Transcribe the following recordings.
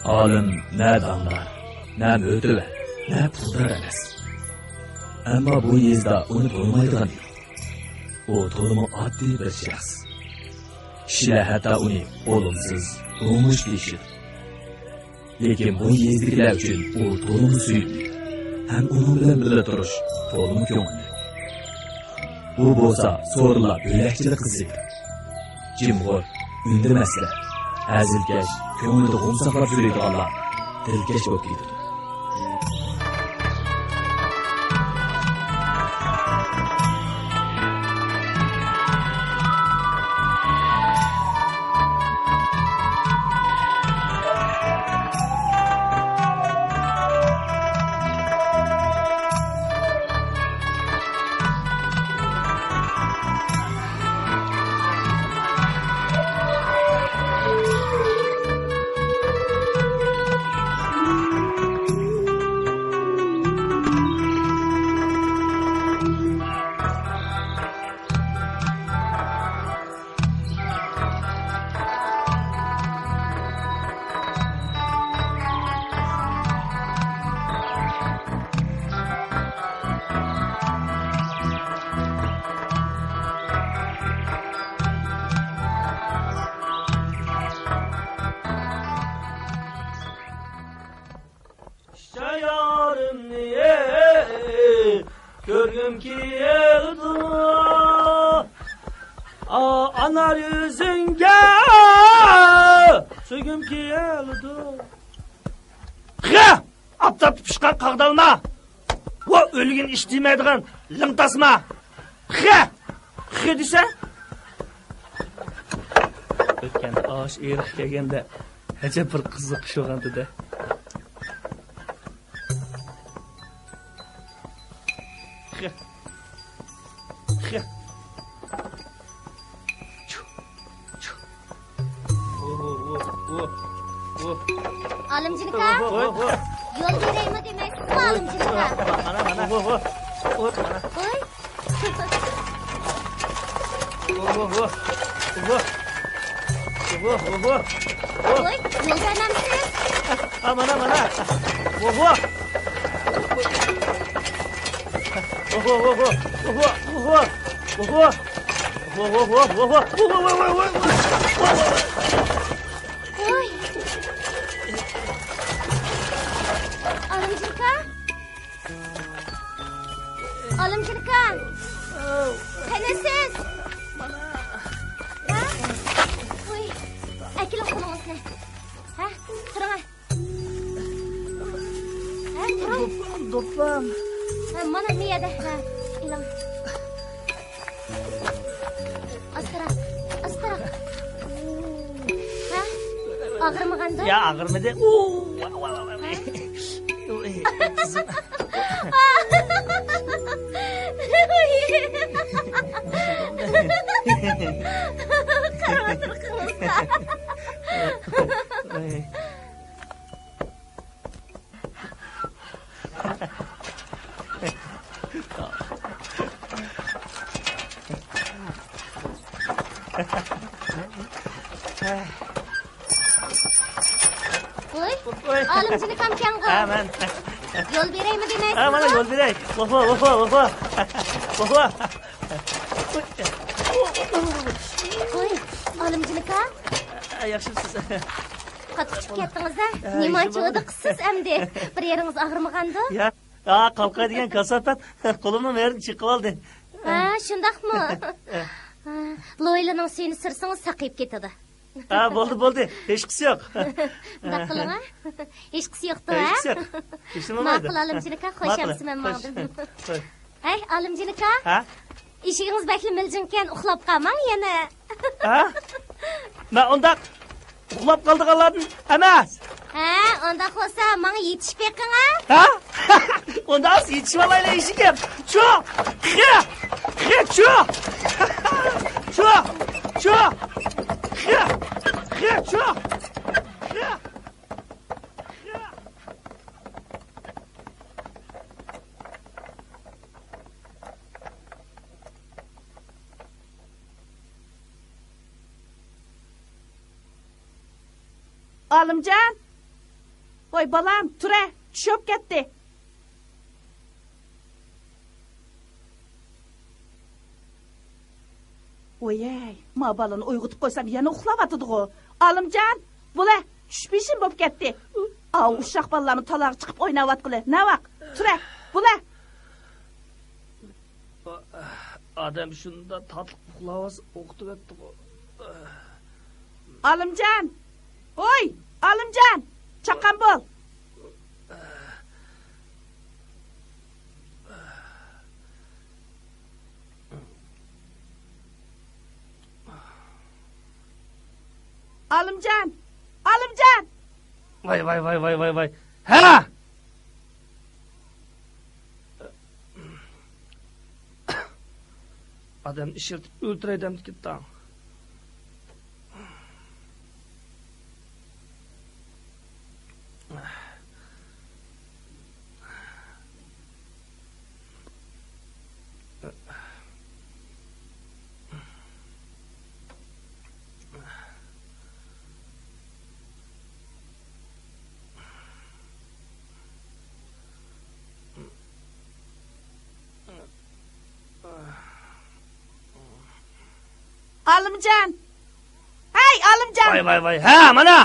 Olim ne damlar, ne mötüver, ne puldar emas. Ama bu yezda onu tanımaydigan yo'q. O to'liq oddiy bir shaxs. Kishilar hatto uni o'limsiz turmush deyishadi. Lekin bu yezdikilar uchun u to'liq suyukli. Ham uning bilan birga turish to'liq ko'ngilli. U bo'lsa so'rla bo'lakchilik qilsa, jimg'ur, undimaslar, hazilkash, ko'nglida g'um saqlab yuradiganlar dilkash bo'lib ketadi. Gördüm ki yıldı anar yüzünge sögüm ki yıldı aptap pişkan kağdalma o ölgün işlemeydiğin lımtasma dese ötken ağaç erik kelgende hece bir kızık şoğandı da Alimchilikka yo'l beraymi demaysizmi alimchilikka mana voy yo'lda aylanmisiz mana Alimchilikka qanasiz voy akiling qo'lingizni turing do'ppam mana miyada ilang astaroq og'rimag'andi ya og'rimadi qaravatır qilingizlar voy alimchilik ham kang'o man yo'l beraymi demaysizmi mana yo'l beray voy alimchilikka yaxshimisiz qattiq chiqib ketdingiz-a nimachi o'diqsiz endi bir yeringiz og'rimag'andi ya qalqaydigan kasofat qo'limni merib chiqib oldi shundaqmi lo'ylining suyini sirsangiz saqayib ketadi bo'ldi hech qisi yo'q bundoq qiling hech qisi yo'qdi hech yo'q ma'qul alimchilikka xo'shamsiman mangdim hey alimchilikka eshigimiz bakli miljinkan uxlab qolmang yana man undaq uxlab qoldiganlardan emas undaq bo'lsa manga yetishib beqing unda yetishib olaylik eshigim chu Olimjon, Voy balam, tura, tushib ketdi. Oyey, ma balani uyg'otib qo'ysam yana uxlavatidi-ku. Olimjon, bula, tushbishim bo'lib ketdi. Av, uşaq balalarni talaq chiqib o'ynavatqili. Navaq, tura, bula. Adam shunda tatlı uxlavas o'qitib etdi-ku. Olimjon. Oy, Olimjon, chaqan bo'l. Olimjon! Olimjon! Vay. Ha! Adam ishirtib o'ltiraydim ketdi. Olimjon! Hey, Olimjon! Vay. Ha, mana!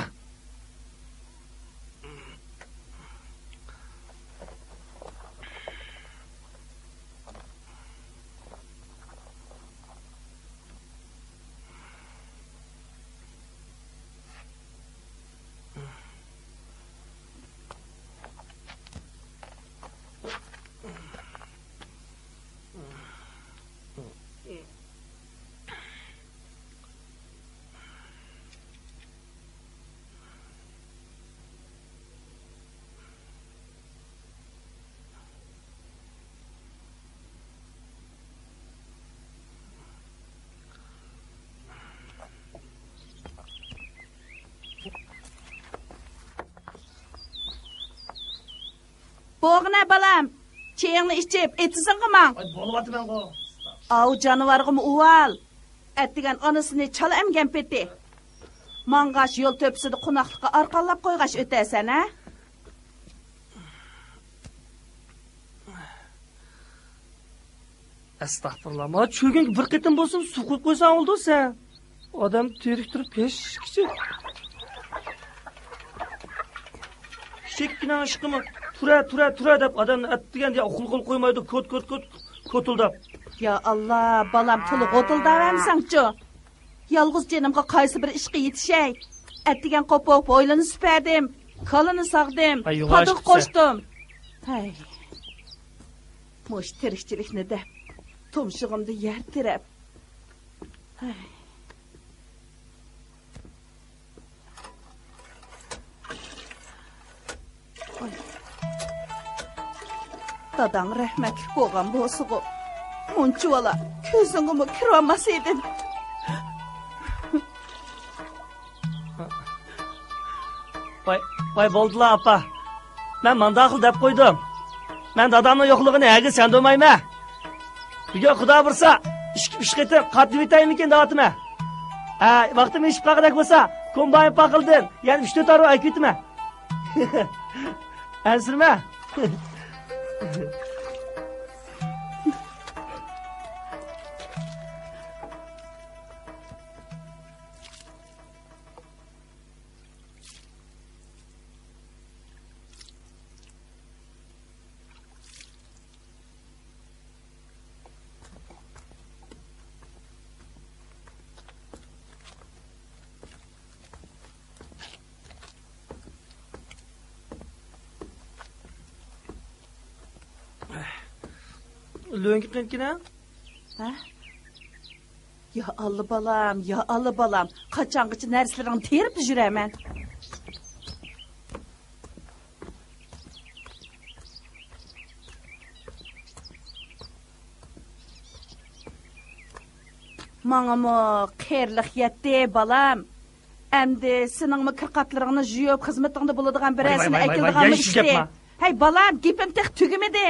Bo'g'na balam, cheyingni ichib, etisin qimang. Ay, bo'lyapman qo. Av jonivarg'im uval. Etdigan onasini chala emgan peti. Mang'ash yo'l to'psida qunaqliqqa arqonlab qo'ygash o'tasan, ha? Astagfirullah. Ma cho'ging bir qitim bo'lsin suv qo'yib qo'ysan oldi sen. Odam terik turib pesh kichik. Kichikgina ishqimi tura deb odamni atdiganda uxul qo'ymaydi, ko'tildab. Ya Allah, balam to'liq o'tildavamsangchi. Yolg'iz jenimga qaysi bir ishga yetishay. Atdigan qo'poq bo'ylini supardim, qalini sog'dim, padiq qo'shdim. Hay. Mo'sh tirikchilikni deb tumshug'imni yer tirab. Hay. Dadang rahmatli bo'lgan bo'lsa-ku, muncha bola ko'zingga kirolmas edin. Vay bo'ldilar apa. Men mandaqil deb qo'ydim. Men dadamning yo'qligini hagi sandomayman. Bugun Xudo ursa, ish qetib qattiq bitaymikin da'vatma. Vaqtim ish qaqdak bo'lsa, kombayn paqildim. Yana 3-4 oy aytma. Ansirma. Löngü qinkina? Ha? Ya Allah balam, qachongacha narsalarni terib yuraman. Mangamo xayrlik yetdi balam. Endi seningmi kirqatlaringni juyib xizmatingda bo'ladigan birasini aytilganmi ishdi. Hey balam, gapim tek tugimidi.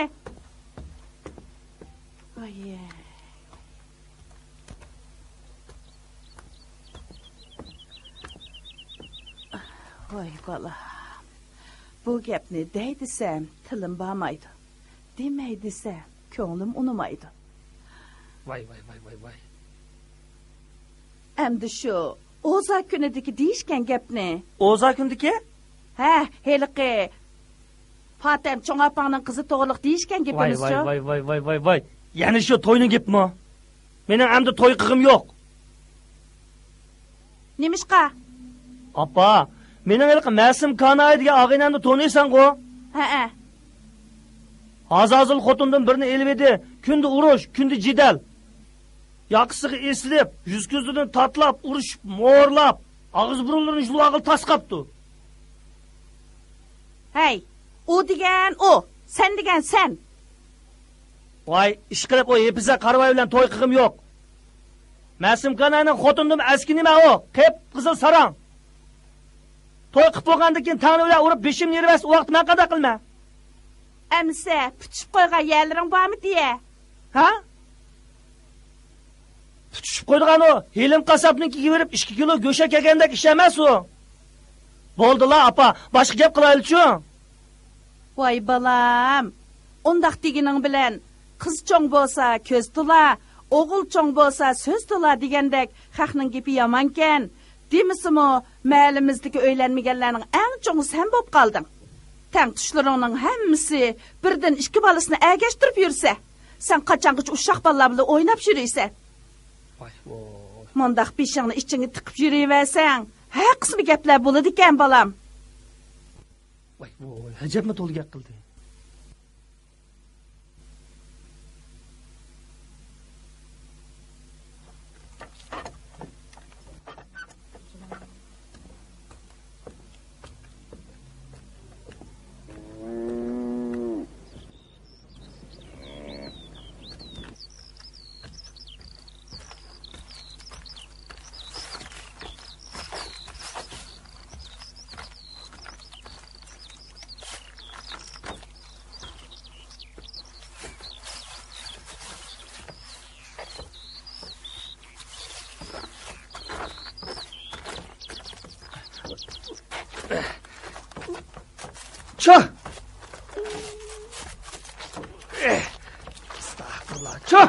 Voy bala. Bu gapni dey desem tilim barmaydı. Demey desem ko'nglim unumaydı. Vay. Endi shu Oza kunidagi deyishgan gapni. Oza kundiki? Ha, heliqi Fatem cho'ng opangning qizi to'g'riliq deyishgan gapimiz shu. Vay. Ya'ni shu to'yning gapmi? Mening endi to'y qilg'im yo'q. Nimishqa? Apa, mening heliqi Masim Kanay degan og'inamni to'naysan-ku? Ha. Azazil xotindan birini elib edi. Kundi urush, kundi jidal. Yaqisiga eslib, yuz ko'zidan tatlab, urushib, mo'rlab, og'iz burunlarini julog'il tasqabdi. Hey, o degan o, sen degan sen. Voy, ish qilib o epiza qarvoy bilan to'y qilg'im yo'q. Masim Kanayning xotindan aski nima o? Qip qizil sarang. To'y qilib bo'lgandan keyin tangni bilan urib beshim nervas, u vaqt men qada qilma. Amsa, putishib qo'ygan yerlaring bormi deya? Ha? Putishib qo'ygan o, Helim qassobnikiga berib 2 kilo go'sha kelgandek ish emas u. Bo'ldilar, apa, boshqa gap qilaylik-chu. Voy balam, undaq degining bilan qiz cho'ng bo'lsa ko'z tula, o'g'il cho'ng bo'lsa so'z tula degandek xalqning gapi yomonkan. Demisimi, ma'limizdagi o'ylanmaganlarning eng cho'ngi sen bo'lib qolding. Tang tushlaringning hammasi birdan 2 bolasini agashtirib yursa, sen qachongacha ushaq bolalar bilan o'ynab yuraysan? Voy. Mundaq beshingni ichingga tiqib yurayversang, ha qismi gaplar bo'ladi ekan bolam. Voy, hajabmi to'lgaq qildi. Çö! Estağfurullah. Çö!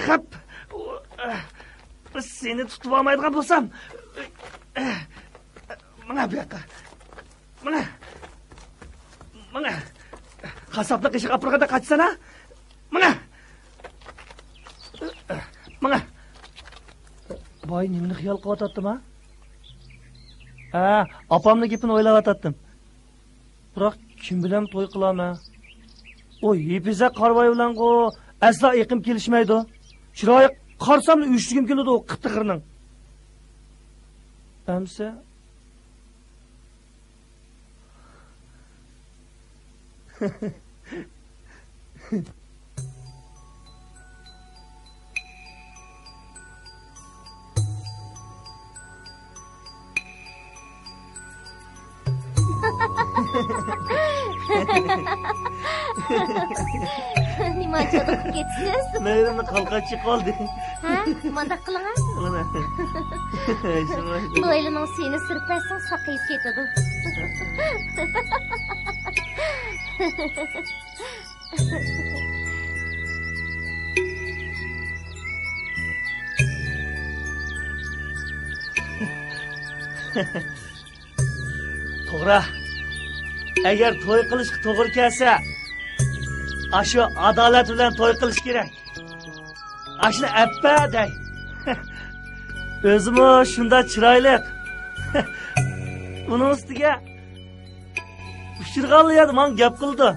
Hap. Seni tutib olmaydigan bo'lsam, mana bu yoqqa. Mana. Qassobni qiyshiq aprig'ida qochsana. Mana. Voy, nimani xiyol qilyaptim ha? Ha, opamning gapini o'ylab o'tdim. Biroq kim bilan to'y qilaman? O yepiza qarvoy bilan go asla iqim kelishmaydi. Chiroyi qarsam uyushligim keladi o qittig'irning. Amsa Nima cho'qib ketsiz? Merimni qalqachi qoldi. Ha? Mandaq qiling ha? Mana. Loylining seni sirpasang saqayib ketadi. To'g'ri. Agar to'y qilish to'g'ri kelsa, ashu adolat bilan to'y qilish kerak. Ashni appa day. O'zim shunda chiroyli. Uning ustiga ushirganlar men gap qildi.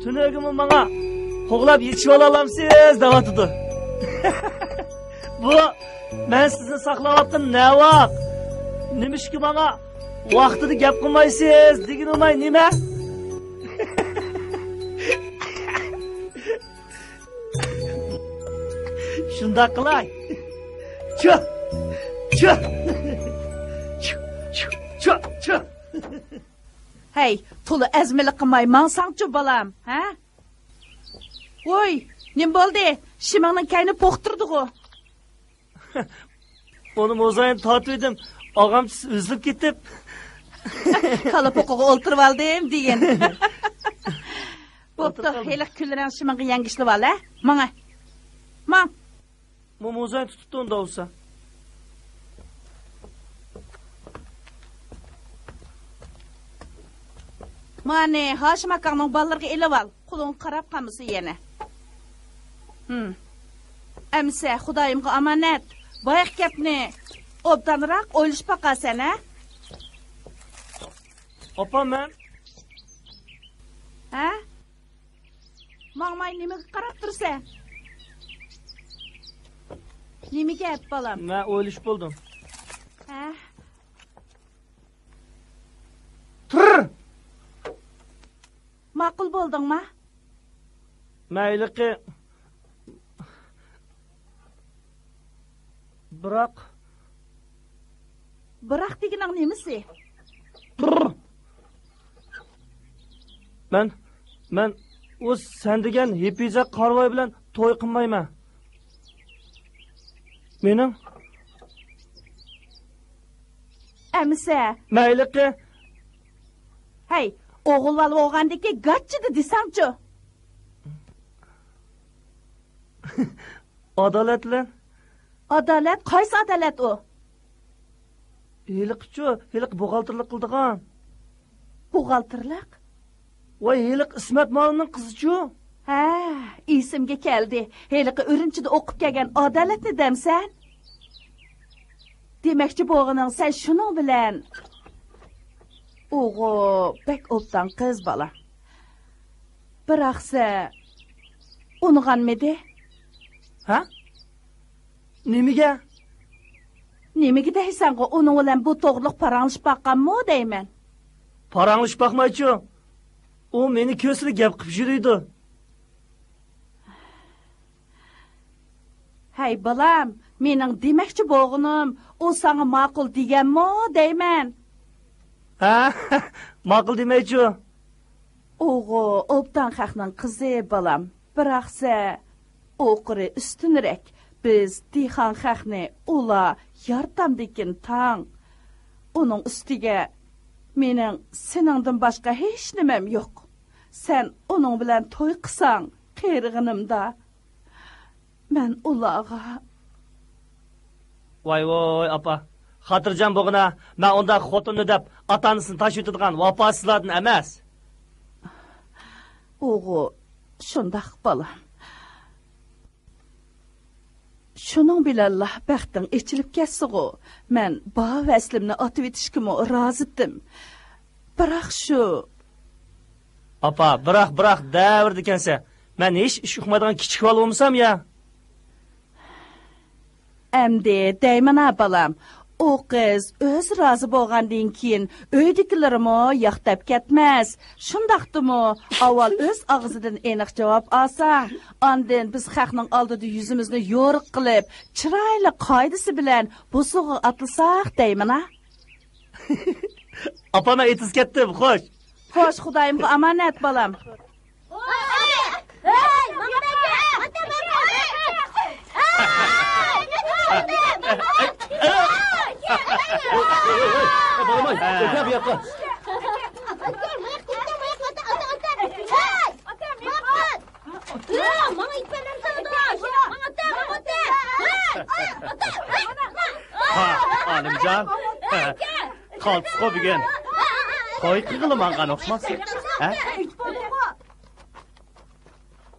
Tunagimi menga qo'g'lab yetishib ola olamsiz deyotdi. Bu men sizni saqlayotgan navaq. Nimishki bana vaqtida gap qilmaysiz degan olmay nima? Shunda qilay. Çık. Hey, to'la azmili qilmay mansangchi balam, ha? Voy, nim bo'ldi? Shimingning kayni po'qtirdi-ku. Onu mozayin tatib edim. Ağam üzülüp ketib. Kala po'qiga o'ltirib oldim degan. Bo'pti, heliq kunlaring shimingga yangishli ol, ha? Mana. Mang. Bu mozayin tutibdi onda olsa. Mane, Hashim akangning bolalarga elib ol. Qo'ling qarab qamisi yana. Amsa, Xudoyimga omonat. Boyaq gapni obdanroq o'ylashib baqasan, ha? Opa men. Ha? Mangmay nimaga qarab tursan? Nima gap bolam? Men o'ylish bo'ldim. Ha? Tur! Ma'qul bo'ldingmi? Mayliqi Biroq deganing nimasi? Men o'z sen degan hepiza qarvoy bilan to'y qilmayman. Mening Amsa. Mayliqi. Hey, o'g'il val o'g'andiki gachchidi desangchi. Adolatli. Adolat, qaysi adolat u? Heliq buğaltırlık qildigan. Buğaltırlık? Voy, heliq Ismat Ma'lumning qizichu. Ha, esimga keldi. Heliqi Urinchida o'qib kelgan adolatni demsan? Demakchi bo'g'ining sen shuning bilan o'g'o bek o'pdan qiz bola. Biroqsa unig'anmidi? Ha? Nimaga? Nimaga deysan, uning bilan bu to'g'riliq paranglashib baqqanmi deyman? Paranglashib baqmaychi. U meni ko'sli gap qilib yuriydi. Hey balam, mening demakchi bo'g'inim, u senga ma'qul deganmi deyman? Ha? Ma'qul demaychi. O'g'o, obdan xaqning qizi balam. Biroqsa o'qiri ustunroq. Biz dixan xaqni ula yordamdikin tang. Uning ustiga mening seningdan boshqa hech nimam yo'q. Sen uning bilan to'y qilsang, qerig'inimda men ularga. Voy apa. Xotirjam bo'g'ina, men unda xotinni deb ota-onasini tashib o'tadigan vafosizlardan emas. O'g'o, shundoq bolam. Shuning bilan Allah baxting ichilib ketsa-ku, men ba vaslimni otib etishga rozidim. Biroq shu Apa, biroq davrdi ekansa, men hech ish uqmaydigan kichik bola bo'lsam ya. Endi deyman balam, o qiz o'z rozi bo'lgandan keyin uydagilarimi yoqtab ketmas. Shundaqdimi, avval o'z og'zidan aniq javob olsang, ondan biz xalqning oldida yuzimizni yo'riq qilib, chiroyli qoidasi bilan busuqqa atilsaq deyman, ha? Apa, men etiz ketdim, xo'sh. Xo'sh, Xudoyimga omonat balam. Hey, mana menga. Balamay, o'tib yoqqa. Olimjon, qoltib bugun. To'y qilmangan o'xshamasdi. Ha?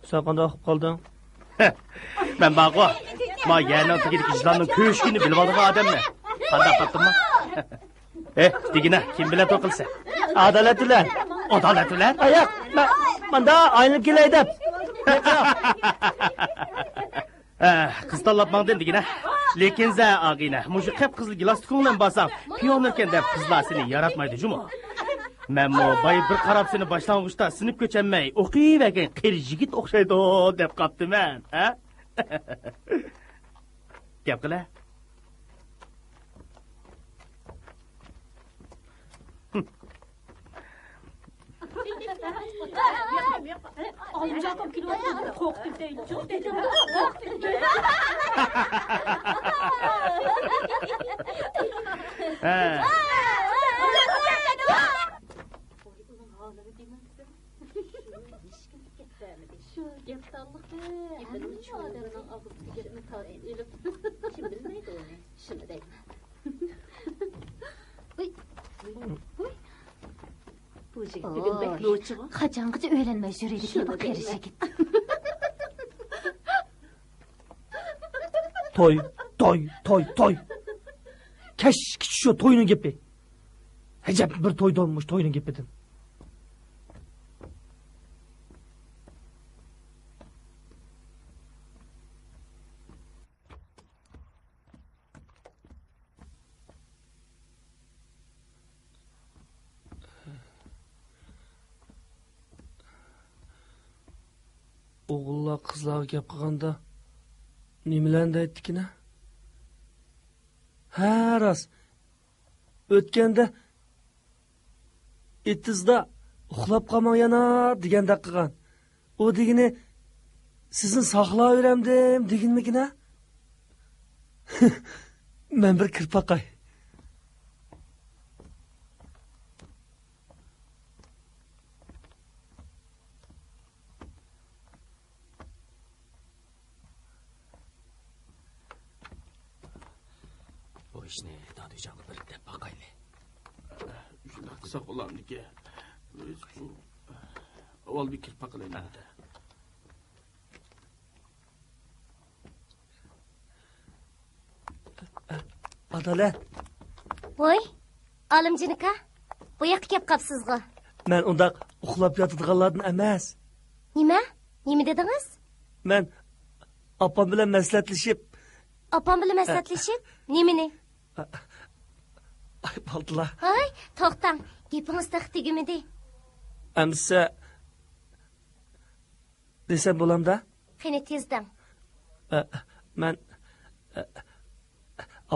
Sen qanday qilib qolding? Men baqo. Ma yana tegidagi ishlarning ko'shkini bilib olgan odamman. Qanday qilibmi? Digina, kim bilan to'y qilsa? Adolatlar. Adolatlar? Ayoq, menda aylanib kelay deb. Qiz tanlab mangdim digina. Lekin za og'ina, mushu qip-qizil glastikongdan basam, pionerkan deb qizlar seni yaratmaydi, juma. Men mo bay bir qarab seni boshlang'uchda sinib ko'chanmay, o'qiyvergan qeri yigit o'xshaydi deb qoptiman, ha? Gap qila. Olimjon kelyapti. Qo'rqdim deydi. Jo'q dedi. Shu gapni kim bilmaydi uni. Shuni deyman. Bu yigit bugun beklovchi. Qachongacha o'ylanmay yuraydi bu qarish yigit. Toy. Keşke şu toyunun gibi. Hecep bir toyda olmuş toyunun gibidim. Oğullar kızlar gap qilganda nimalarni aytdikina? Ha, rost. O'tganda etizda uxlab qolmang yana deganda qilgan. O degini sizni saqlayveramdim deginmikina? Men bir kirpaqay. ishni dodijon bir deb boqayli. Shunda qilsa qo'lamniki. Avval bir kirpa qilaylik. Adolat. Voy, olimjinika. Bu yoqqa kelib qapsizg'i. Men undaq uxlab yotadiganlardan emas. Nima? Nima dedingiz? Men opam bilan maslahatlashib. Opam bilan maslahatlashib? Nimani? Ay baldılar. Ay, to'xtang. Gapingiz taxtigimidi? Amsa desem bo'lamda? Qani tezdan. Men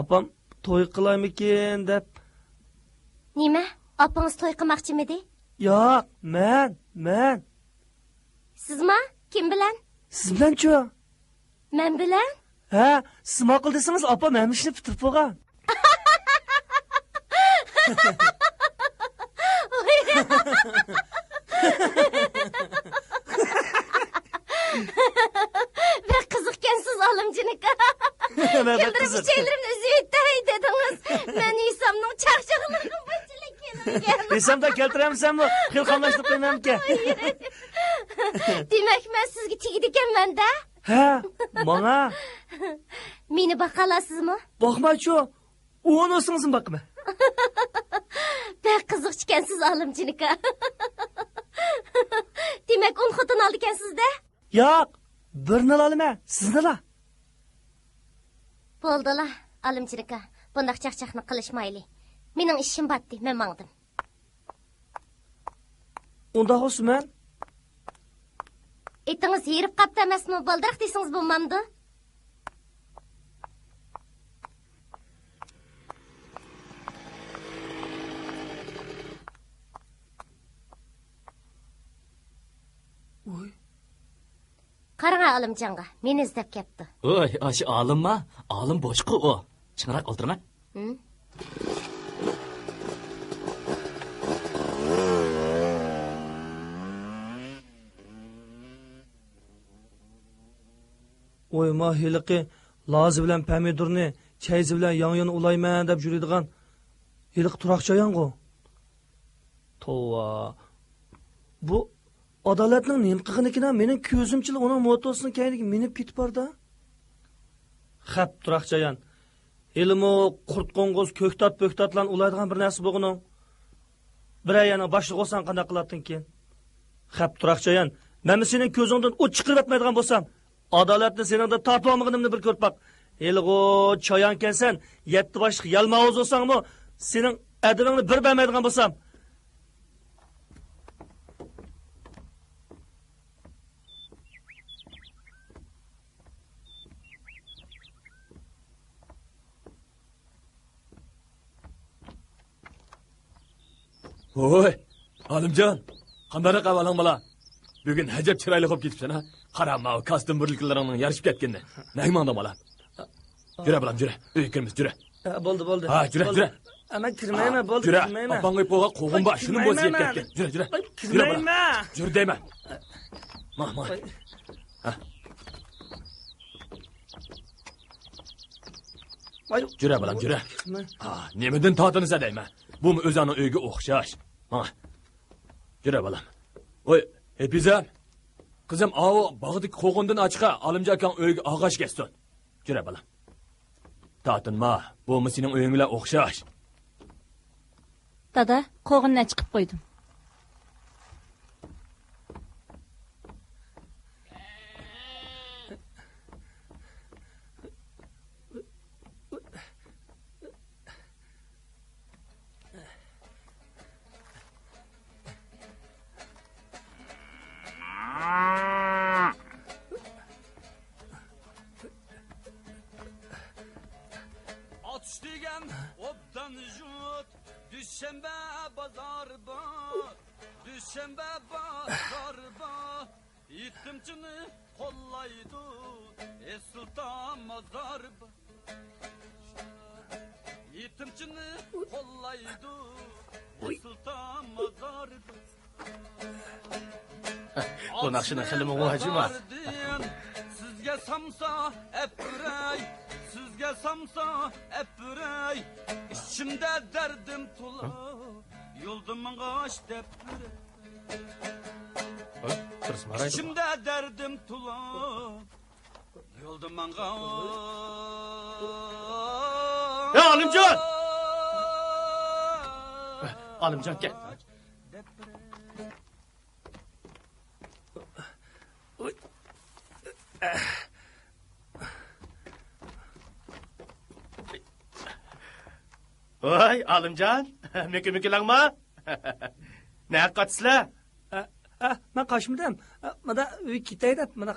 opam to'y qilaymikin deb. Nima? Opangiz to'y qilmoqchimidi? Yo'q, men. Sizmi? Kim bilan? Siz bilan-chi? Men bilan? Ha, siz ma'qul desangiz opam ham ishni bitirib qo'ygan. Ben qiziqkansiz olimjinika. Kimdir bir şeylerimni üzüp etay dediniz. Men İsamның chaqchaqlarini bunchalik kelmagan. Esamda keltiramisanmi? Xilqonlashtirib qo'ymayman-ki. Demak, men sizga tegdi ekanman-da. Ha, mana. Meni baqalasizmi? Boqma-chu. O'n o'singizmi boqma. Ben qiziq ekansiz olimjinika. Demak, o'n xotin oldi ekansiz-da? Yo'q, birini olaman, sizni-la. Bo'ldi-la, olimjinika. Bundaq chaqchaqni qilishmayli. Mening ishim batdi, men mangdim. Unda Osman. Etingiz yerib qapti emasmi? Boldiroq desangiz bo'lmamdi? Oy. Qarang olimjonga, meni izlab kelibdi. Oy, aşı olimma? Olim boshqa o. Chiqaroq o'tirma. Oy, mahiliqi Lazi bilan pomidorni, chayzi bilan yon-yon ulayman deb yuradigan hiliq turaqchayan-ku. Tova. Bu adolatning nima qilganikidan mening ko'zimchil uning motosining kayniga minib ketib borda. Xap turaqchayan. Ilmo qurt qo'ng'iz ko'ktat-pöktatlan ulaydigan bir narsa bo'lg'uning. Bir ayana boshliq olsan qanday qilatdinkin? Xap turaqchayan. Men sening ko'zingdan o't chiqarib atmaydigan bo'lsam, adolatni seningda tortib olmaganimni bir ko'rib baq. Elg'o, choyonkansan, 7 boshliq yalmog'iz bo'lsangmi, sening adabingni bir bilmaydigan bo'lsam. Oy, Alimjon, qanday qavalang bola? Bugun hajab chiroyli bo'lib ketibsan, ha? Qarama, kostyum burliklaringning yarishib ketganda. Nagmanda bola? Jura bilan, jura. Uy kiramiz, jura. Bo'ldi. Ha, jura. Men kirmayman, bo'ldi, Jura. kirmayman. Opangga qo'yga qo'g'in bor, shuni bo'z yeb ketgan. Jura. Kirmayman. Jur deyman. Ma. Ha. Jura bilan, jura. Ha, nemadan tortinsa deyman. Bu o'zini uyga o'xshash. Ha. Jura bilan. Oy, Epizam. Qizim, avu bog'dagi qo'g'indan ochqa, Alimjon akang uyga og'ash kessin. Jura bilan. Tortinma, bu sening uying bilan o'xshash. Dada, qo'g'indan chiqib qo'ydim. Atış degan obdan jut Düşşembe bazar ba Düşşembe bazar ba Yetimchini qo'llaydi Sultan mazar ba Yetimchini qo'llaydi Sultan mazar ba Bu naqshini xilimi vojima. Sizga samsa epiray Sizga samsa epiray İçimde derdim tula Yoldum ağaç depiray İçimde derdim tula Yoldum ağaç Ya Alimjon! Alimjon gel. Oy, Alimjon, mükü-mükülangma. Ne qatsizlar? Men qochmadim. Mana uy ketaydi, mana.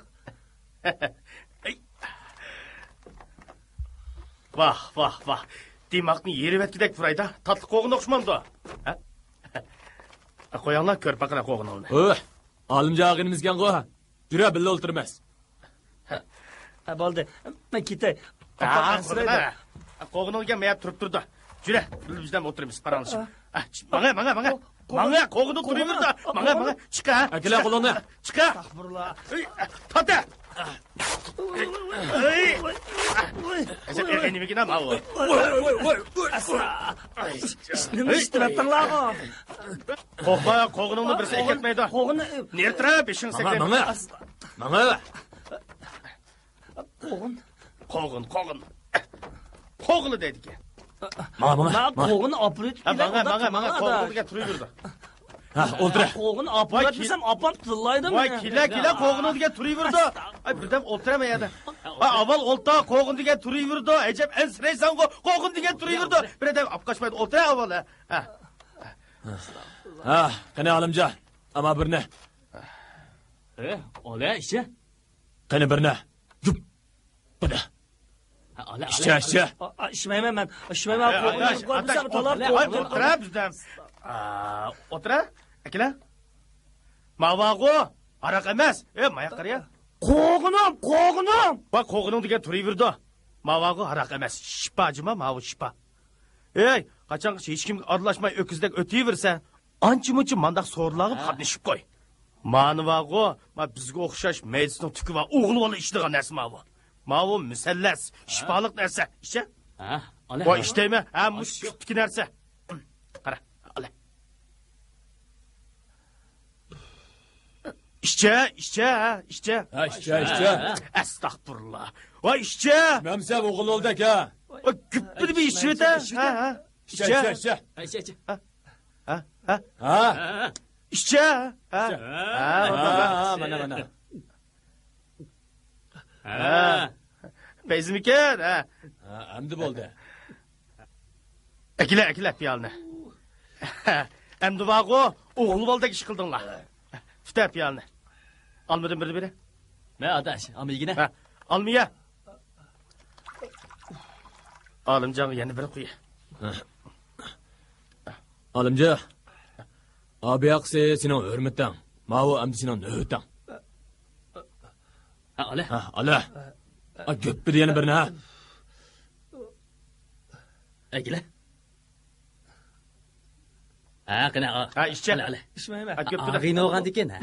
Vah. Demakni yerib etgidek furayda. Tatlı qo'g'in o'xshamamdi. Qo'yinglar ko'rpaqina qo'g'inni. Oy, Alimjon ag'inimizgan qo'y. Jura billa o'ltirmas. Bo'ldi. Men ketay. Qo'g'inga mayab turib turdi. Jura, bizdan o'tiramiz, paranlashib. Manga, qo'g'inni turaverdi. Manga, chiqa. Akila qo'lingni. Chiqa. Astag'firullah. Tata. Nimaga nima u? Nima ishtirabdinglar? Qo'rqma, qo'g'iningni birsi ketmaydi. Qo'g'inni Nertra beshing sekret. Manga. qo'g'in. Qo'g'ini deydi. Manga. Qo'g'in oprit. Manga qo'g'iniga turaverdi. Ha, o'ltir. Qo'g'in oprit desam, opam tillaydimi? Voy, kila qo'g'iniga turaverdi. Ay, birdan o'tiramayadi. Avval o'lta qo'g'iniga turaverdi. Ajab ansiraysan, qo'g'iniga turaverdi. Birdan opqashmaydi, o'tira avval. Ha, qani Alimjon. Ama birni. Ola ishi. Qani birni. Yup. Bada. Ola. Ishcha. Ishmayman men. Ishmayman. Qo'g'in talab O'tira bizdan. O'tira. Akila. Mavag'o, araq emas. Mayaq qariya. Qo'g'inim. Va qo'g'ining degan turaverdi. Mavag'o araq emas. Shipajima, mavu shipa. Qachon hech kimga aralashmay o'kizdek o'taversa, ancha-muncha mandaq so'rlag'ib qatnashib qo'y. Manvag'o, bizga o'xshash meditsina tuki va o'g'il bola ishlaydigan narsa mavu. Mavu musallas, shifoliq narsa. Isha? Ola. Voy, ishtaymi? Mush tuki narsa. Qara, ola. İşçe. Ha, ishcha. Astagfirullah. Voy, ishchi. Mamsa o'g'il o'ldik ha. Güppili bir işçi öte. Ishcha. Ishi. Ha. İşçi. Mana. Bezmikan, ha. Ha, endi bo'ldi. Akila piyolni. Endi vaqo, o'g'il boldek ish qildinglar. Tuta piyolni. Almadim birni beri. Men adash, amigina. Ha, almiya. Olimjon yana bir qo'y. Olimjon. Abi yaqsi sening hurmatdan. Ma'u amdi sening nöhtan. Ha, ala. Ha, ala. A göppidi yana birni ha. Akila. Ha, qana. Ha, ishchi. Ala. Ishmayman. Ha, ko'pida. Ag'in o'g'an ekan. Ha.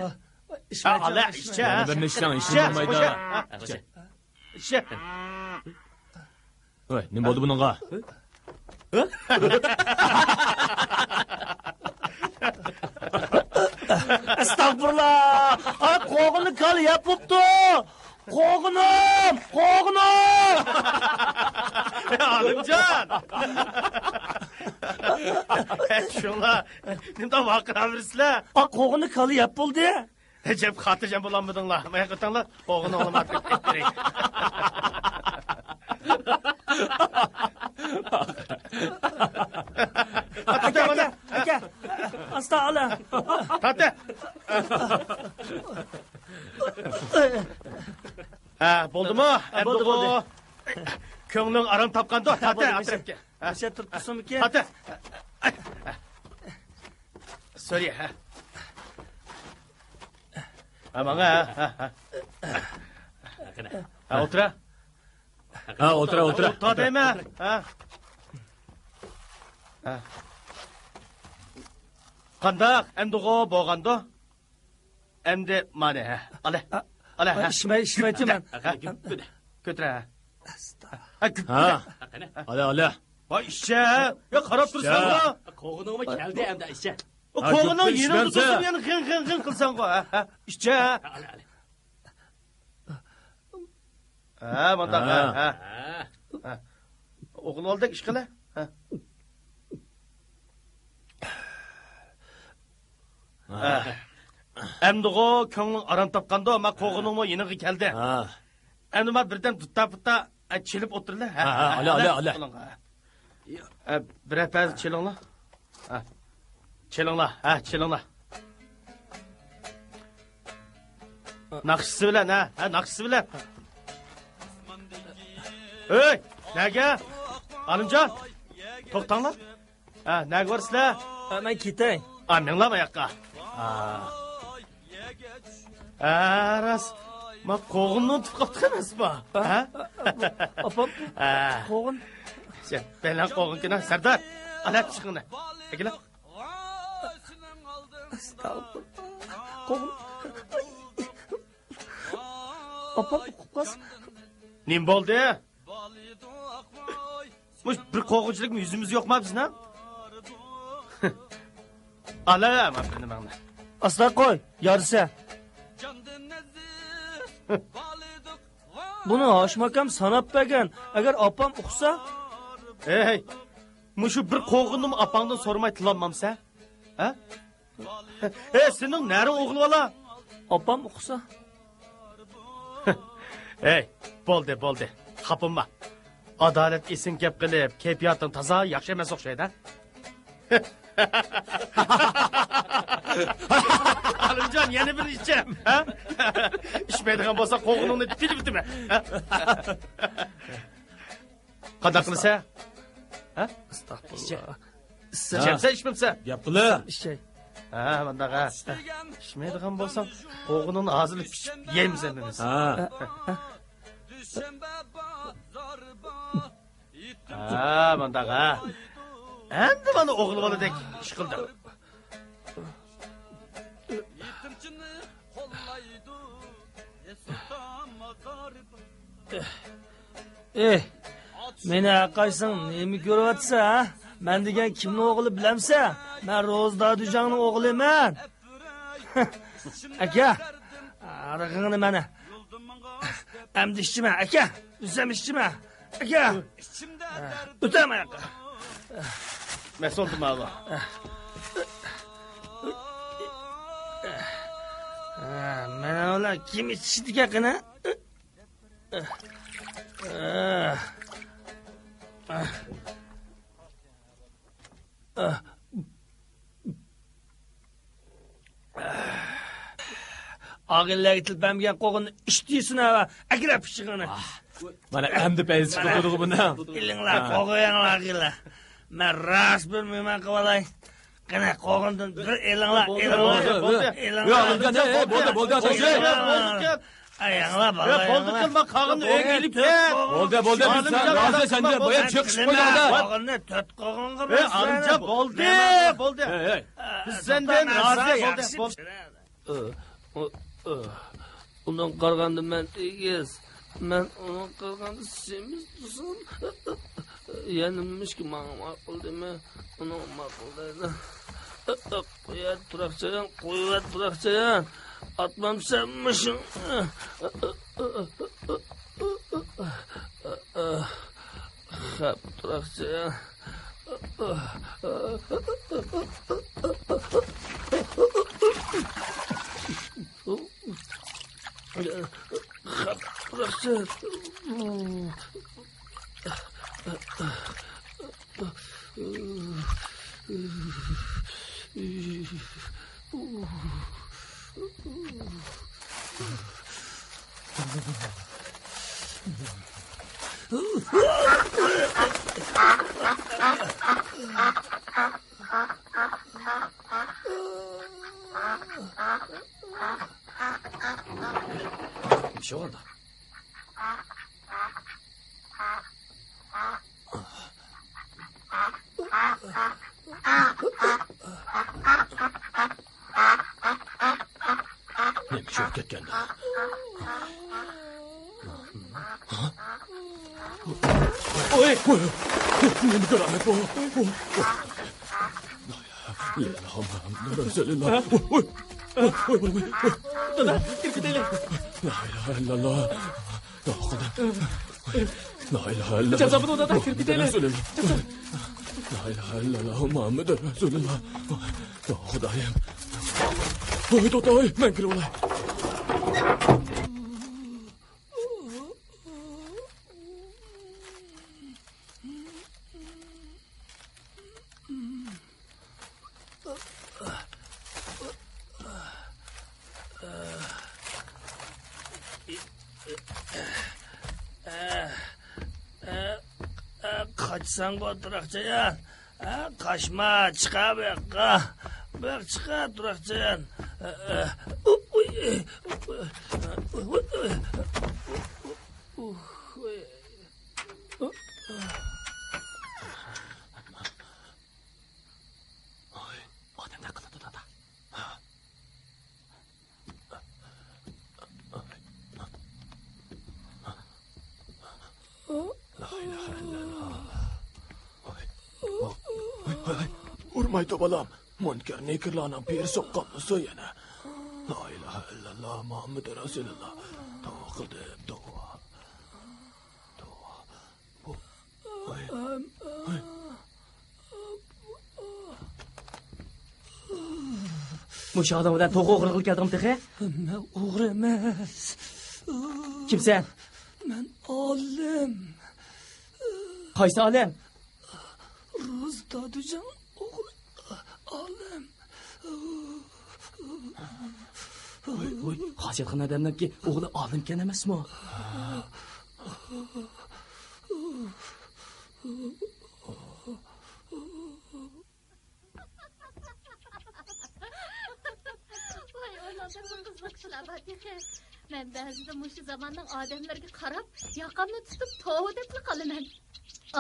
Ha, ala, ishchi. Yana birni ishlang, ishchi Ishchi, bo'lmaydi. qo'sha. Ishchi. Voy, nima bo'ldi buningga? Estağfurullah. Ay qo'g'ini kal yapibdi. Qo'g'inim. Olimjon. Shunlar, nimda vaqiraversizlar? Ay qo'g'ini kal yapildi. Jeb xotirjam bo'lolmadinglar. Mana qatanglar, o'g'ini olamatib ketdiring. Aka. Asta ala. Tata. Ha, bo'ldimi? Bo'ldi. Ko'ngling aram topganda, tata atrofga. O'sha turibsizmi? Tata. Sorry, ha. Ha, mana, ha. Ha, o'tira. Ha, o'tira. To'xtadaymi? Ha. Ha. Qandaq, endi bo'lganda? Endi mana, ha. Ala, ha. Ishmayman. Ko'tira. Ha. Ala. Voy ishchi, yo qarab tursan-ku. Qo'g'iningmi keldi endi ishchi. Qo'g'ining yeni tutib yana g'ing qilsan-ku, ha. Ishchi. Ala. Ha, bunda ha. O'g'il oldek ish qila. Ha. Endi ko'ngling aram topganda, men qo'g'iningmi yeniga keldi. Ha. Endi men birdan tutta chilib o'tirlar. Ha, ala. Bir apaz chilinglar. Ha. Chilinglar. Naqshisi bilan, ha, naqshisi bilan. Ey, nega? Olimjon, to'xtanglar. Ha, nega borsizlar? Men ketay. Menlar yoqqa. Ras, men qo'g'inni tutib qoldim emasmi? Ha? Opam, qo'g'in. Sen, belan qo'g'inkina, Sardor. Ala chiqingni. Akila. Qo'g'in. Opam, qo'qas. Nim bo'ldi? Mush bir qo'g'inchilikmi yuzimiz yo'qmi bizning? Ala, mana. Asta qo'y, yarisa. Buni oshmakam sanab bergan. Agar opam uqsa, Ey, mushu bir qo'g'inni opangdan so'ramay tilolmamsa? Ha? Sening nari o'g'il bola? opam uqsa. Ey, bo'ldi. Xapinma. Adolat esin gap qilib, kayfiyating toza, yaxshi emas o'xshaydi. Alimjon, yana bir ishchi, ha? Ishmaydigan bo'lsa qo'g'iningni tilib bitimi? Qanday qilsa? Ha? Astagfirullah. Ichimsa, ishmimsa? Gap qila. Ishay. Ha, bundaqa. Ishmaydigan bo'lsam, qo'g'iningni hozirlik pichib yeymiz endi biz. Ha. Ha, bundaqa. Endi mana o'g'il boladek ish qildim. Meni aqaysang, nima ko'ryapsa, ha? Men degan kimning o'g'li bilamsa? Men Ro'zdodijongning o'g'liman. Aka, arig'ini mana. Endi ishchiman, aka. O'zim ishchiman. Aka. O'taman aka. Men so'ldim Allah. Mana ular kim ichishdi qana? Ağillarga tilpamgan qo'g'ini ishtiysin va agrab pishig'ini. Mana endi payz chiqib buni. Ilinglar qo'g'inglar qila. Men ras bilmayman qilay. Qana qo'g'indan bir elinglar. Bo'ldi. Ayanglar bala. Bo'ldi qilma qog'inni uyga ilib ket. Bo'ldi. Sen rozi senda boya chiqish qo'yadi. Qo'g'inni tot qo'g'inga bas. Amca bo'ldi. Biz sendan rozi bo'ldi. Undan qaraganda men tegiz. Men undan qaraganda semiz tusun. Yanimishki menga ma'qul dema. Uni ma'qul deydi. Qo'yat turoqchayan. Atmam senmişim. Hep turoqchayan. Bir şey oldu. Ne bir şey ketken. Oy! Ne bir keramet bu? La ilahe illallah. Oy! Dana, kirkiteli. La ilahe illallah. Ya Xudo. La ilahe illallah. Cazabın odada kirkiteli. La ilahe illallah Muhammed Resulullah. Ya Xudoyim. Oy, to'toy, men kirib olay. Kaçsan bu durakçayan. Kaçma, çıka bu yakka. Bırak çıka durakçayan. Odam ne qiladi dada? La ilahe illallah. Urmaydi bolam. Munkar nekirlarning peri soqqanmisa yana. La ilahe illallah Muhammed Resulullah. Duo qildim, duo. Mush odamdan to'g'ri o'g'ri qilib keldim texe? Men o'g'ri emas. Kimsan? Men olim. Qaysi olim? Ro'z Dadujon o'g'li olim. Oy, hojatxona odamlarga o'g'li olimkan emasmi? Vay oğlanlar bu kızlıkçılar var diye. Ben bazıda muşu zamandan adamlarga qarab, yaqamni tutib to'g'ri deb qalaman.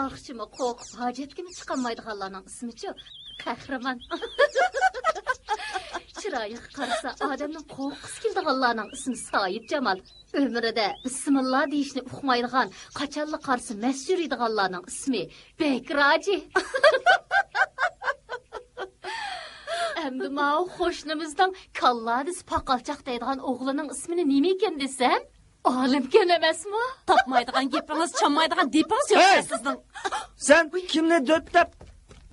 Axşıma qo'rqib hojatga chiqolmaydiganlarning ismi-chi? Qahramon. Chiroyiga qarasa odamning qo'rqisi keldiganlarning ismi Soyib Jamol. Ömrida bismillah deyishni uqmaydigan, qachonli qarsa mas yuradiganlarning ismi Bekraji. Endi ma'u qo'shnimizdan kalladis paqalchoq deydigan o'g'lining ismini nima ekan desam, olimkan emasmi? Topmaydigan gapingiz, chanmaydigan depingiz yo'q sizning. Sen kimni döptab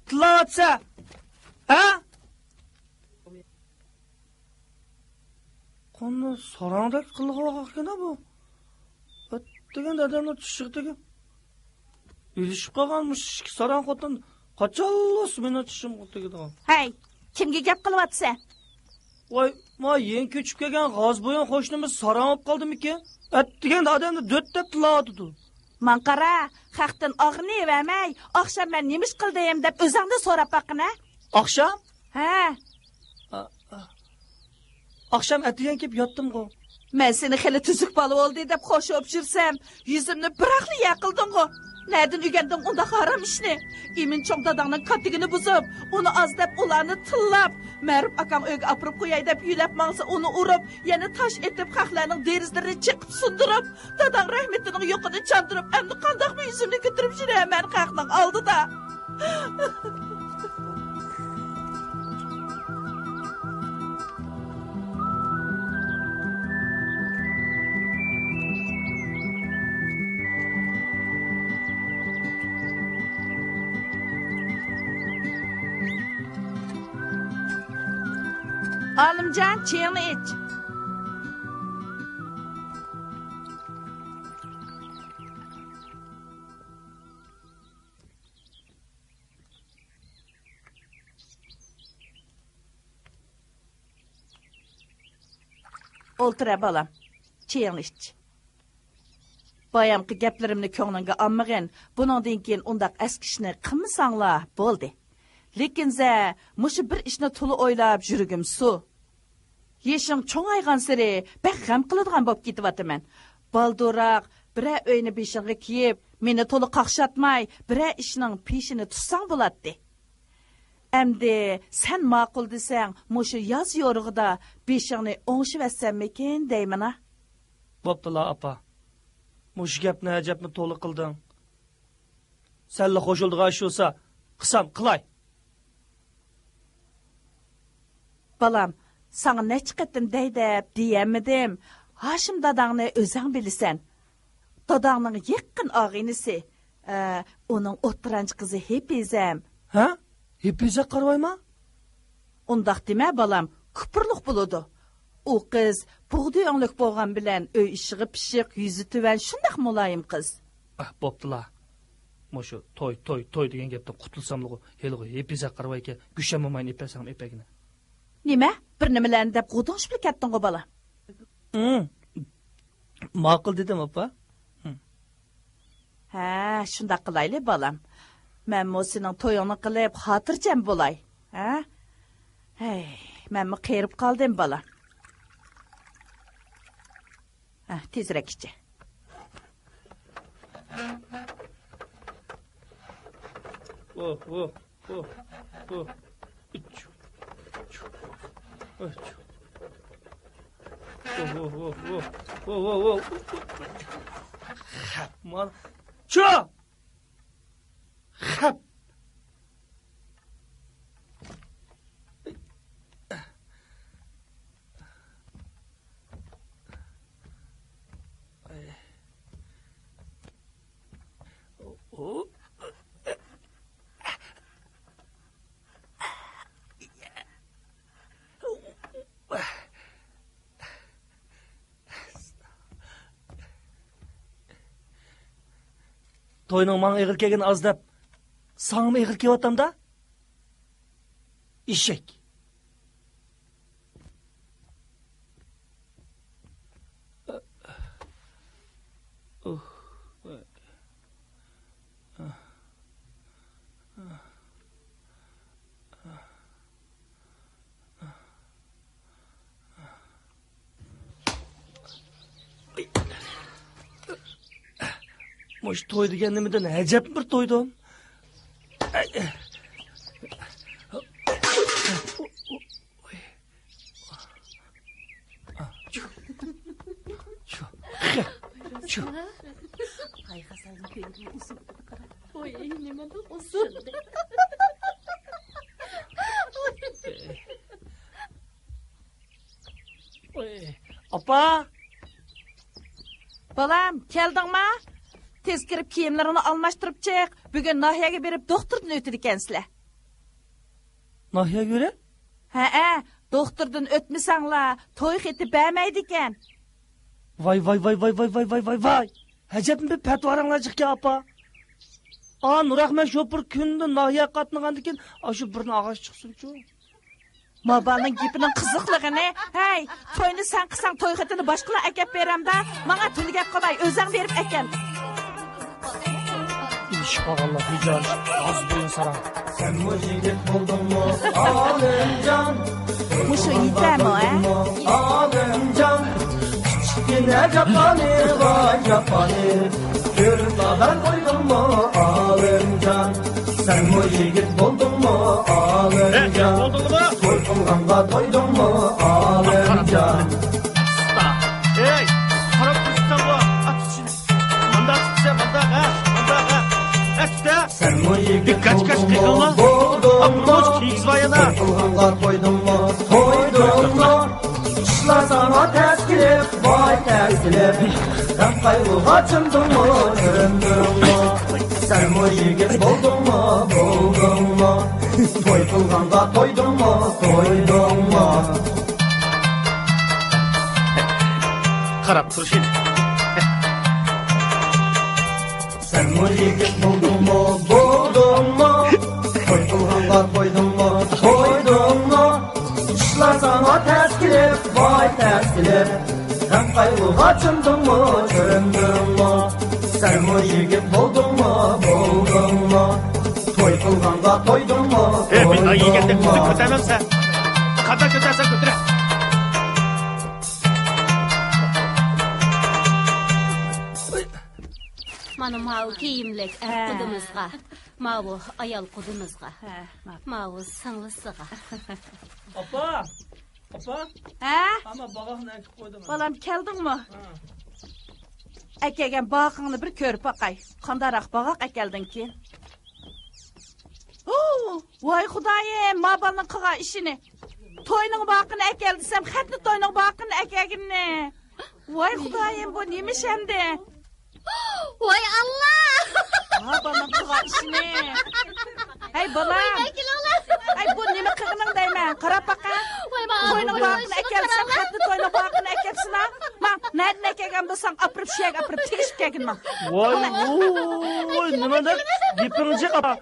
tilavatsa? Ha? Qonni sorongdak qilib olgan bu. degan adamlar tushirdiga. Ilishib qolganmish ikki saran xotin. Qachonlos meni tushim qo'ydigan. Hey, kimga gap qilyapsan? Voy, yeng ko'chib kelgan g'ozbo'yon qo'shnimiz saran olib qoldimikin? Degan odamni do'ttab tiladi. Man qara, xalqdan og'ni vermay, oqshom men nima ish qildim deb o'zingdan so'rab baqina. Oqshom? Ha. Oqshom atigan kelib yotdim-ku. Men seni xili tuzuk bola bo'ldi deb qo'shib jursam, yuzimni biraqli yaqilding-ku. Nereden ügendim onda haram işini? İmin çok dadağının katligini buzub, onu azdep ulanı tıllap, Merip akam öge apırıp koyay dep yüylep mağsa onu urup, yani taş etip kaklarının derizlerini çıkıp sundurup, dadağın rahmetinin yokunu çandırıp, emni kandak mı yüzümünü götürüp şine hemen kaklan aldı da. Alımcan, çayını iç. Oltura balam, çayını iç. Bayamkı geplerimni ko'nglingga olmagin, buningdan keyin undaq askishni qilmasanglar bo'ldi. Lekin za, mushu bir ishni to'la o'ylab yurugim su. Yeshing cho'ngaygan siri bak g'am qiladigan bo'lib ketyapman. Balduroq bira uyni beshig'iga kiyib, meni to'la qaqshatmay, bira ishning peshini tutsang bo'ladi. Endi sen ma'qul desang, mushu yoz yo'rig'ida beshingni o'ngishib etsammikin deyman-a? Bo'ptila apa. Mushu gapni ajabni to'la qilding. Senla qo'shildigan shu bo'lsa, qilsam qilay. Balam, sana ne çıkıttım deydep diyemedim. Haşim dadağını özün bilisen. Dadağının yakın ağinisi. Onun oturanç kızı Hepizem. Ha? Hepizem qarvayma? Ondaq deme balam, kıpırlık buludu. O kız buğdu önlük boğan bilen öy işığı pişik, yüzü tüven şundaq mulayim kız. Boptila. Moşu toy degen gepten qutulsamlığı heliği Hepizem qarvayke güçememayın epesem epegini. Nima? Bir nimalarni deb qo'ding'ib ketding-ku bola. Ma'qul dedim apa. Ha, shunda qilayli bolam. Men mo sening to'yingni qilib xotirjam bo'lay. Ha? Hey, men qerib qoldim bola. Ha, tezroq ichi. Man. Ço! Hap. Toyning man egil kelgan azdab, sangim egil kelyaptam-da? Eshak. Moş toy degan nimadan ajab bir to'ydim. Ço. Ay Hasan'ın köyünde usul qara. Oy, nimadan usul? Apa? Balam, keldingmi? Tez kirib kiyimlarini almashtirib chiq. Bugun Nahiyaga berib doktordan o'tdi ekansizlar. Nahiya göre? Ha, doktordan o'tmasanglar, to'y xeti bermaydi ekan. Vay. Hacep bir petvaranglar çık ya apa. Nurahmet şopur kündü nahiye katnıgandı ki, şu birine ağaç çıksın şu. Mabalning gepinin qiziqligini, hey, to'yni sen qilsang to'y xatini boshqalar akab beramda, menga to'ygab qolay, o'zing berib ekan. İş bağallah hicar, az boyun saran. Sen bu yigit buldun mu Alimcan? Mushu yetami, Alimcan. Yine Japani vay Japani. Kürtadan koydun mu Alimcan? Sen bu yigit buldun mu Alimcan? Toy kılganda doydun mu Alimcan? Hey, qarab tursan bu. At içini. Manda tutsa manda ha. Sen bu yigit kaç buldun mu buldun mu? Toy kılganda doydun mu doydun mu? İşler sana ters gelip vay ters gelip. Sen kaybığa çındın mı döndün mu? Sen bu yigit buldun mu buldun mu? Toy kılganda doydun mu doydun mu? Qarab tur şimdi. Sen bu yigit buldun mu buldun mu? Toy kılganda doydun mu doydun mu? İşler sana ters gelip vay ters gelip. Sen kaybığa çındın mı döndün mu? Sen bu yigit buldun mu buldun mu? Toy kılganda doydun mu Bir ay doydun yigitni mu? qizni ko'tarmamsa, qadar ko'tarsan ko'tara. Mana mau kiyimlik qudimizga, mau ayol qudimizga, mau singlisiga. Apa? Ha? Ama bağını ekip koydum. Balam keldingmi? Akagan boqingni bir ko'rib boqay. Qandaroq boqaq akeldingki? Voy xudoyim, mabalning qilgan ishini. To'yning boqini akel desam, xatni to'yning boqini akaginni. Voy xudoyim, bu nima endi? Voy Allah! Mabalning qilgan ishini. Hey bolam. Ay bu nima qilganing deyman? Qarab baqa. To'yning boqini akelsan, xatni to'yning boqini akepsin. Men nereden akagan bo'lsang, apirib shiyag, apirib tegishib kelginman. Voy, nima deb gapingizni qapa.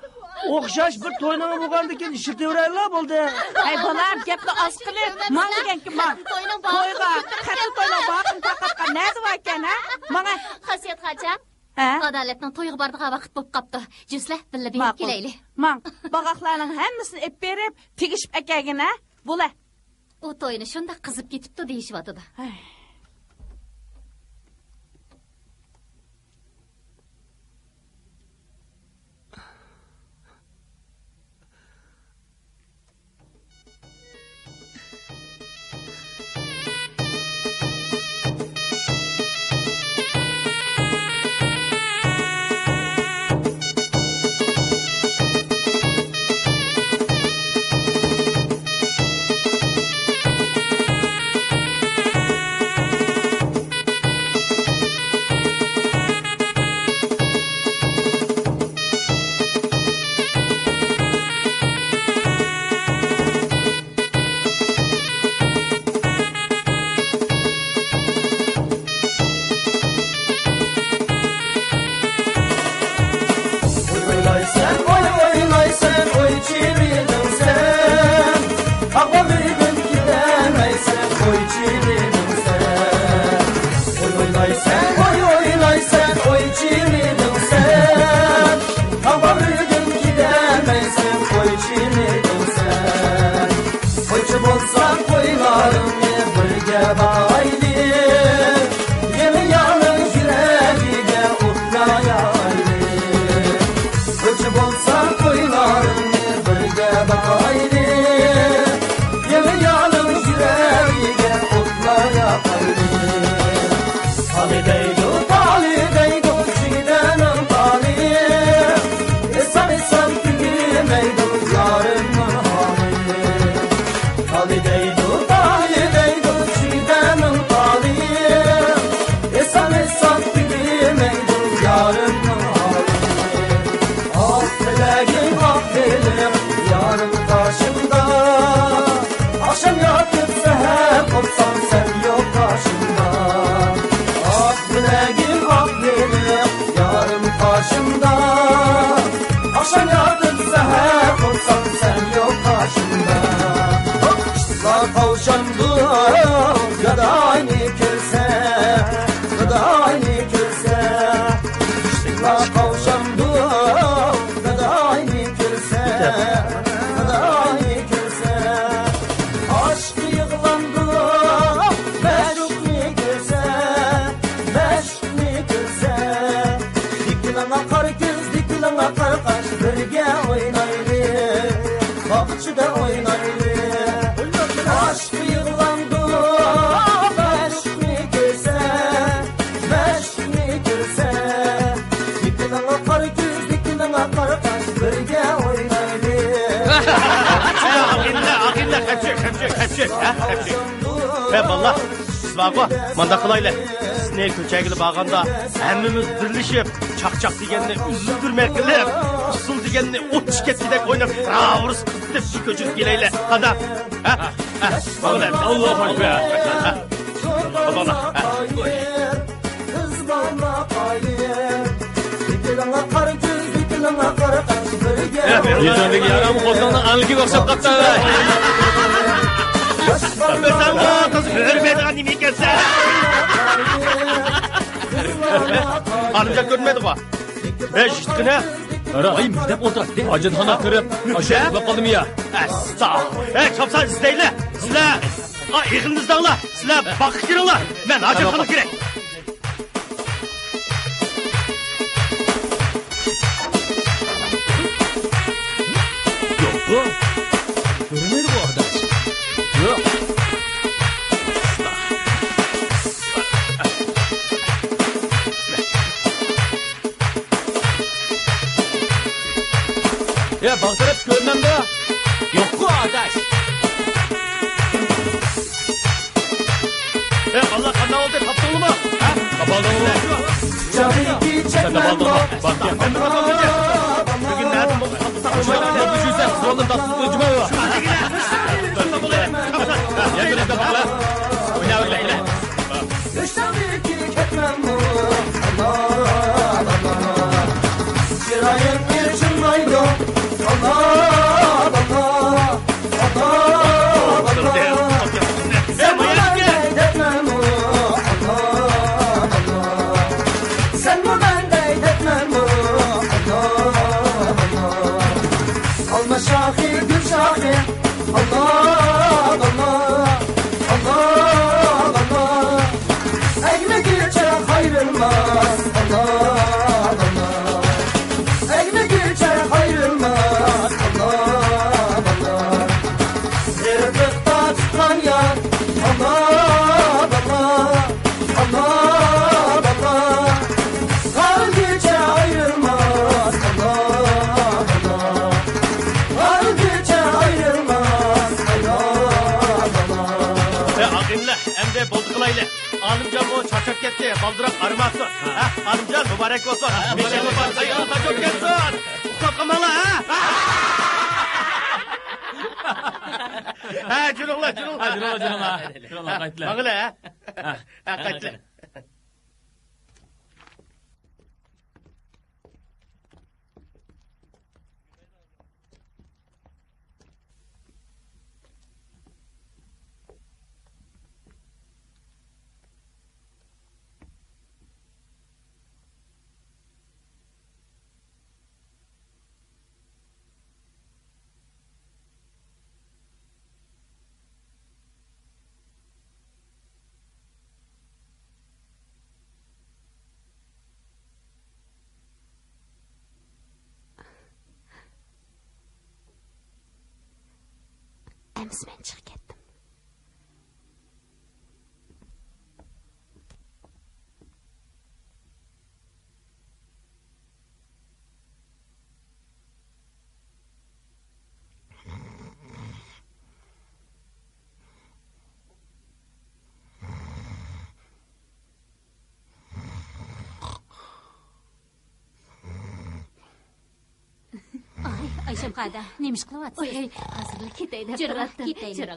O'xshash bir to'yning bo'lganda keyin ishirtaveraylar bo'ldi. Ay bolam, gapni oz qilib, men deganki men To'yning to'yga, xatni to'yning boqini taqatgan nadi bor ekan, ha? Menga Xasiyat xocham. Adolatning to'yiga boradigan vaqt bo'lib qopti. Jusslar billa berib kelayli. Men boqaqlarning hammasini ep berib, tegishib akagin, ha? Bo'la. U to'yini shunda qizib ketibdi deyishyotdi. kavşandı Gıdayını kürse Gıdayını kürse Aşkı yığlandı Meşukni kürse Meşukni kürse Dikilen akar göz dikilen akar kaş Birge oynaylı Bakçıda oynaylı Aşkı yığlandı Meşukni kürse Meşukni kürse Dikilen akar göz dikilen akar kaş Birge oynaylı Akilla, hepsi. Valla, siz bakma, manda kılayla. Siz ne köçegili bağanda, hemmimiz birleşip, çak digenini üzüldürmek kılып, usul digenini ot çiketkidek oynap, ravuruz kızıp bir köçük gileyle. Hadi, Bağla, Allahu Ekber. Bağla, Kız bana kayır Dikilen akar göz dikilen akar kaş Birge Yetendeki yaramı kozlanın anlıki bakşap katta. ben o kız hürmediğin nimi kesse. Anıca görmedi bu. Şiştkine. Ara ay midem otur. Acıdana kırıp aşağı bakalım ya. Sağ ol. Çapsan sizdeyle. Sizler. Yığınızdan la. Sizler bakı girin la. Ben acıdana girek. Yok. Görünmedi bu arkadaş. Yok. Ya baktırıp görmem de. Yok bu arkadaş. Allah kanal oldu. Kaptı mu? Kapalı mı? Canı Sen de balda bak. Bak ya. Bugün nereden buldu? Ne düşünsen soralım tatsız ucuma var. Yakın da bak lan. Oyna öyle. Düştüğümdeki ketmem bu Allah Allah Şirayım bir çınlaydı Allah Allah Allah Allah Sen buradan etmem bu Allah Allah Sen buradan etmem bu Allah Allah Alma şahi gül şahi Allah Allah Allah Allah Eğme geçer ayrılmaz Allah Allah Eğme geçer ayrılmaz Allah Allah Zırhlıkta çıkan yar Allah Allah Allah Allah Kar geçer ayrılmaz Allah Allah Kar geçer ayrılmaz Allah Allah Akınla hem de bozdukulayla. Hanımcan o çarçak gitti. Baldırak arıması. Hanımcan mübarek olsun. Meşe mübarek. Ayağına taçok gelsin. Kokamalı ha. Cürülla. Cürülla kayıtla. Bakıla ha. Kayıtla. Ems men chiqib ketdim. Ayşem qayda? Nemish qilyapsiz? Hozirlik ketaydi. Jo'raga ketaylik.